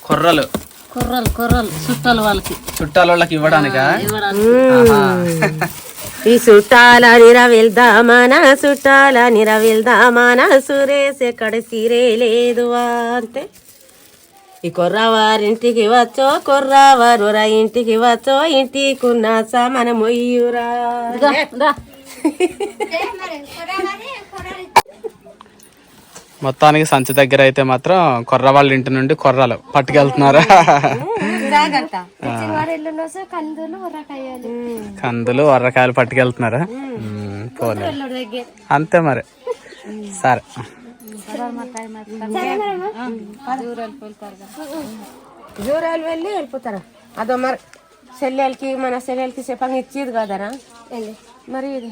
కొర్రలు కొర్రలు కొర్రలు చుట్టాలు వాళ్ళకి చుట్టాల వాళ్ళకి ఇవ్వడానికా? ఈ చుట్టాల నిరవెళ్దామనా చుట్టాల నిరవెళ్దామనా సురేష్ ఎక్కడ సిరే లేదు అంటే ఈ కొర్రవారింటికి వచ్చో కొర్రవారురా ఇంటికి వచ్చో ఇంటికున్న సామాన మొయ్యురా. మొత్తానికి సంచి దగ్గర అయితే మాత్రం కొర్ర వాళ్ళ ఇంటి నుండి కొర్రలు పట్టుకెళ్తున్నారా? కందులు ఉర్రకాయలు పట్టుకెళ్తున్నారా? పోలే అంతే మరి. సరే జూరాలు వెళ్ళి వెళ్ళిపోతారా? అదో మరి సెల్లెలకి మన సెల్లెలకి చెప్పంగా ఇచ్చేది కదరా మరి ఇది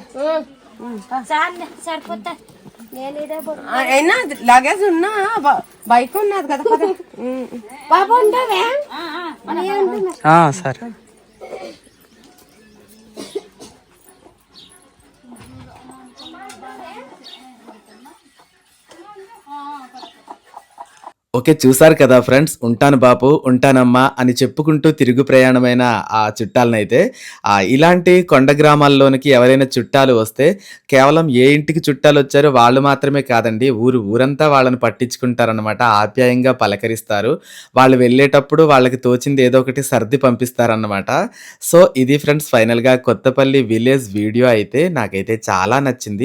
సరిపోతా. అయినా లగేజ్ ఉన్నా బైక్ ఉన్నది కదా కదా బాబు ఉండవే. సరే ఓకే, చూసారు కదా ఫ్రెండ్స్, ఉంటాను బాపు ఉంటానమ్మా అని చెప్పుకుంటూ తిరుగు ప్రయాణమైన ఆ చుట్టాలనైతే ఇలాంటి కొండ గ్రామాల్లోనికి ఎవరైనా చుట్టాలు వస్తే కేవలం ఏ ఇంటికి చుట్టాలు వచ్చారో వాళ్ళు మాత్రమే కాదండి, ఊరంతా వాళ్ళని పట్టించుకుంటారనమాట. ఆప్యాయంగా పలకరిస్తారు. వాళ్ళు వెళ్ళేటప్పుడు వాళ్ళకి తోచింది ఏదో ఒకటి సర్ది పంపిస్తారన్నమాట. సో ఇది ఫ్రెండ్స్ ఫైనల్గా కొత్తపల్లి విలేజ్ వీడియో అయితే నాకైతే చాలా నచ్చింది.